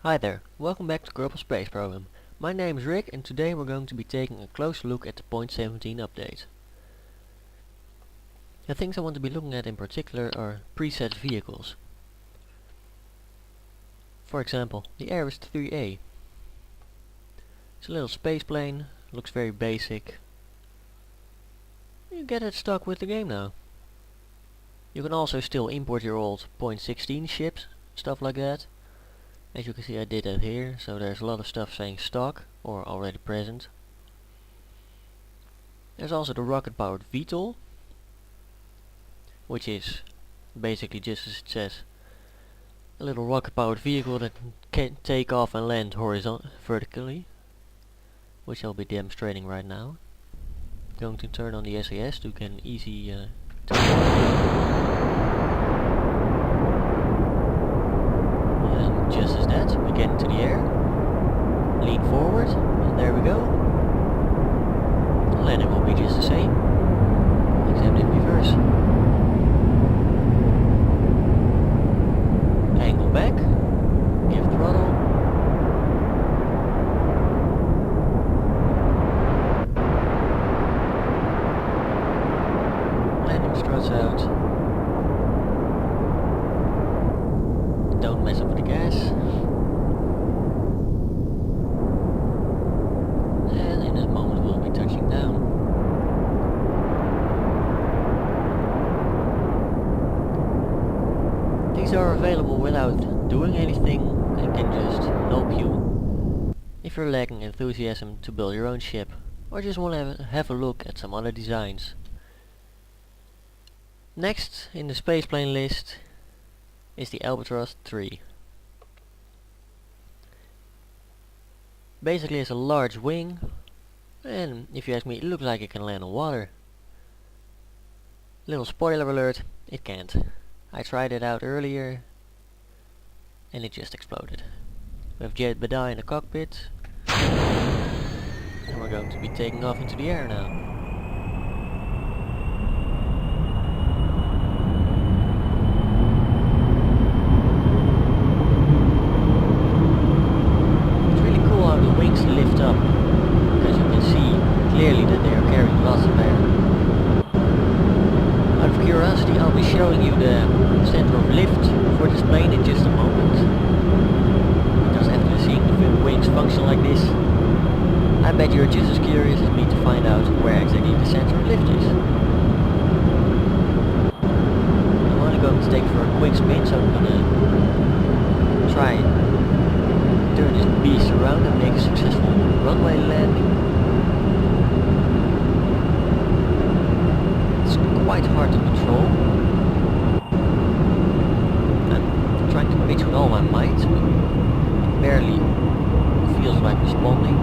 Hi there, welcome back to Kerbal Space Program. My name is Rick and today we're going to be taking a closer look at the point 17 update. The things I want to be looking at in particular are preset vehicles. For example, the Ares 3A. It's a little space plane, looks very basic. You get it stuck with the game now. You can also still import your old point 16 ships, stuff like that. As you can see, I did that here, so there's a lot of stuff saying stock or already present. There's also the rocket powered VTOL, which is basically just as it says, a little rocket powered vehicle that can take off and land vertically, which I'll be demonstrating right now. Going to turn on the SAS to get an easy just as that, we get into the air, lean forward, and there we go. The landing will be just the same, except in reverse. Angle back, give throttle. Landing struts out. Don't mess up with the gas. And in this moment we'll be touching down. These are available without doing anything and can just help you if you're lacking enthusiasm to build your own ship or just want to have a look at some other designs. Next in the spaceplane list is the Albatross 3. Basically it's a large wing, and if you ask me, it looks like it can land on water. Little spoiler alert, it can't. I tried it out earlier and it just exploded. We have Jet Bada in the cockpit and we're going to be taking off into the air now. Lift up, because you can see clearly that they are carrying lots of air. Out of curiosity, I'll be showing you the center of lift for this plane in just a moment, because after seeing the wings function like this, I bet you're just as curious as me to find out where exactly the center of lift is. I'm only going to take for a quick spin, so I'm gonna try turn this beast around and make a successful runway landing. It's quite hard to control. I'm trying to pitch with all my might, but it barely feels like responding.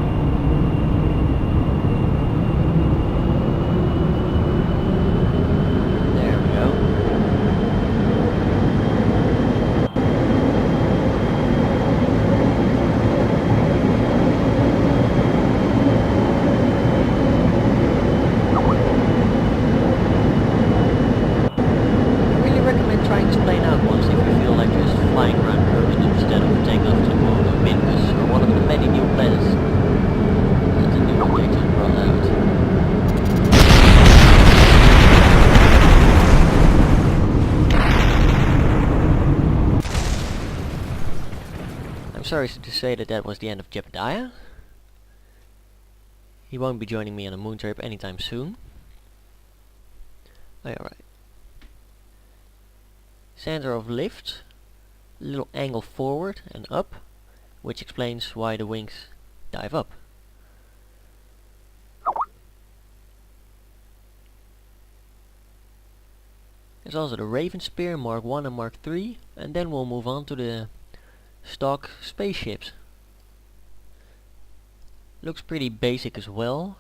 Sorry to say that was the end of Jebediah. He won't be joining me on a moon trip anytime soon. Alright. Center of lift, little angle forward and up, which explains why the wings dive up. There's also the Raven Spear Mark 1 and Mark 3, and then we'll move on to the stock spaceships. Looks pretty basic as well,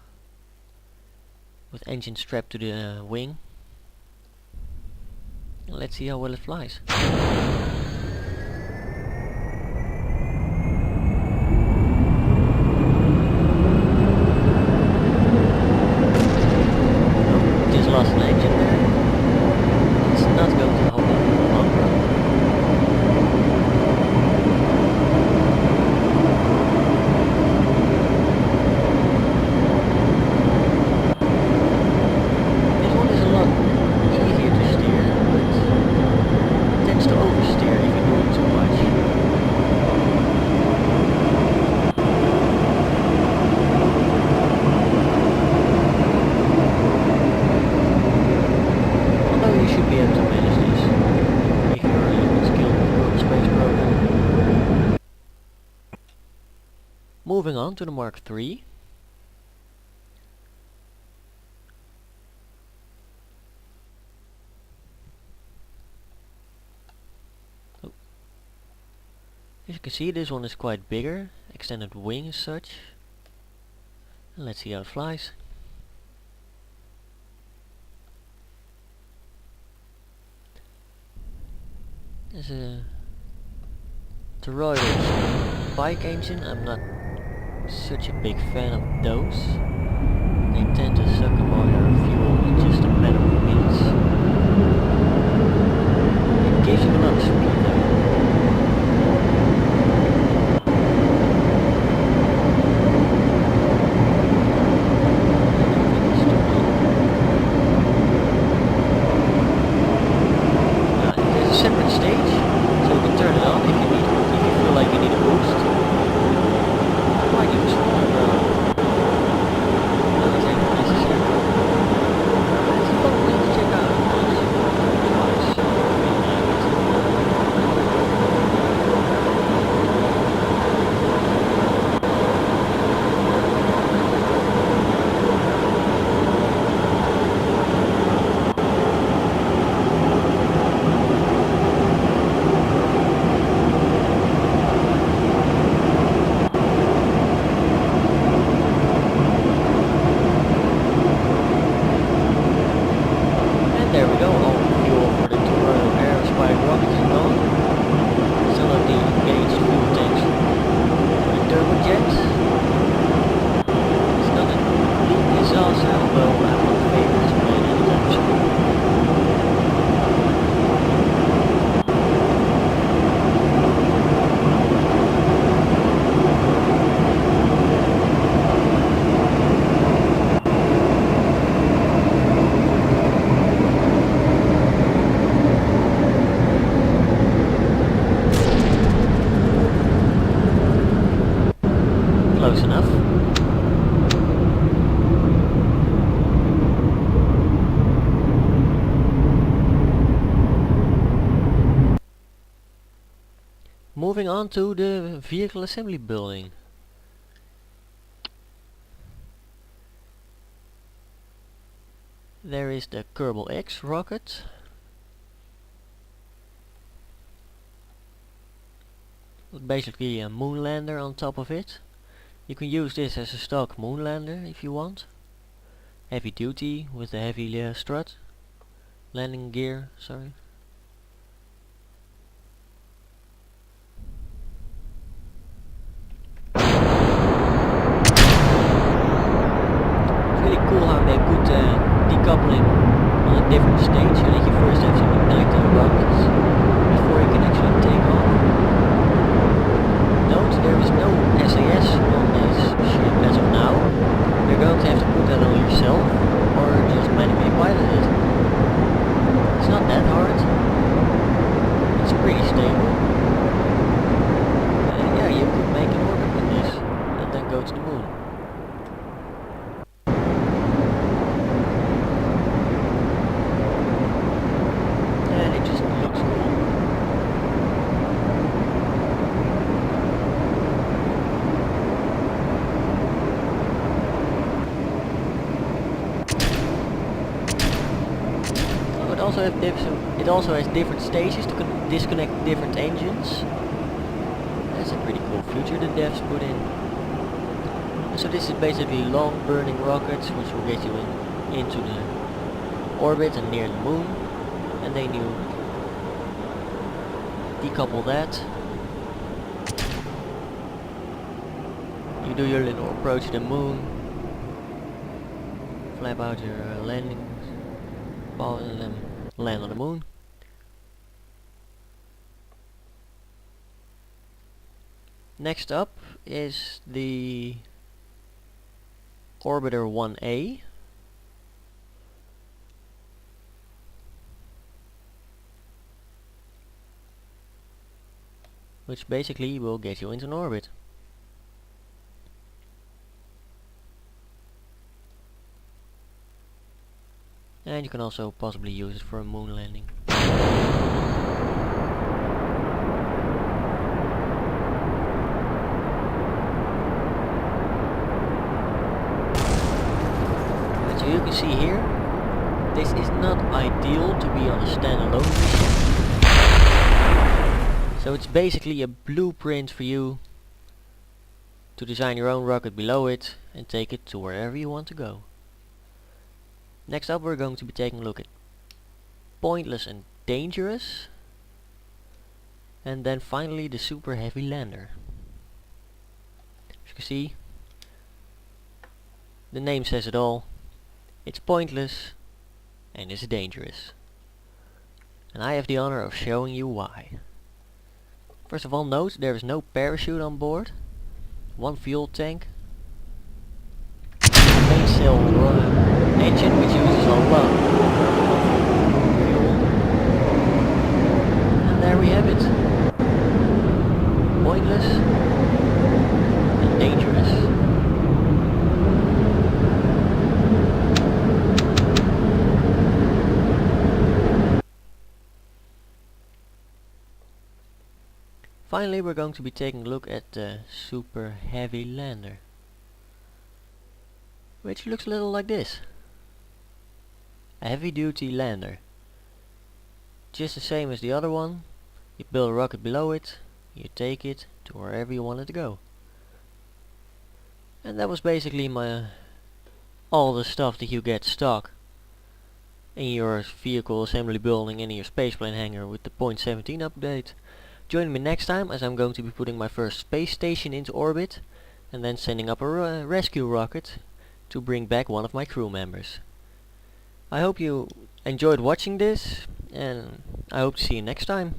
with engine strapped to the wing. Let's see how well it flies. Oh, just lost an engine there. It's not going to hold up longer. Moving on to the Mark III. Oh. As you can see, this one is quite bigger, extended wing as such. And let's see how it flies. There's a toroidal bike engine. I'm not such a big fan of those. They tend to suck up all your fuel in just a matter of minutes. It gives you a lot of speed though. There's a separate stage, so you can turn it on if you feel like you need a boost. Quite useful. There we go, all the fuel for the Kerbal aerospike rocket is gone. Still have the engaged fuel tanks for the turbojet. It's not a complete disaster, although I won't favor this plane anytime soon. Close enough. Moving on to the vehicle assembly building. There is the Kerbal X rocket. Basically a moonlander on top of it. You can use this as a stock moonlander if you want. Heavy duty with a heavy strut. Landing gear, sorry. It's really cool how they put decoupling on a different stage, so that you first have to ignite the rockets before you can actually take off. Note there is no SAS on this ship as of now. You're going to have to put that on yourself or just manually pilot it. It's not that hard. It's pretty stable. And yeah, you could make an orbit with this and then go to the moon. And it just looks cool. It also has different stages to disconnect different engines. That's a pretty cool feature the devs put in. And so this is basically long burning rockets which will get you into the orbit and near the moon. And then you decouple that. You do your little approach to the moon. Flap out your landing ball and then land on the moon. Next up is the Orbiter 1A. Which basically will get you into an orbit. And you can also possibly use it for a moon landing. see here, this is not ideal to be on a standalone mission. So it's basically a blueprint for you to design your own rocket below it and take it to wherever you want to go. Next up we're going to be taking a look at pointless and dangerous, and then finally the super heavy lander. As you can see, the name says it all. It's pointless and it's dangerous. And I have the honor of showing you why. First of all, note there is no parachute on board. One fuel tank. Main cell engine which uses a lot of fuel. And there we have it. Pointless and dangerous. Finally, we're going to be taking a look at the super heavy lander, which looks a little like this. A heavy duty lander. Just the same as the other one. You build a rocket below it, you take it to wherever you want it to go. And that was basically all the stuff that you get stock in your vehicle assembly building and in your spaceplane hangar with the .17 update. Join me next time as I'm going to be putting my first space station into orbit and then sending up a rescue rocket to bring back one of my crew members. I hope you enjoyed watching this, and I hope to see you next time.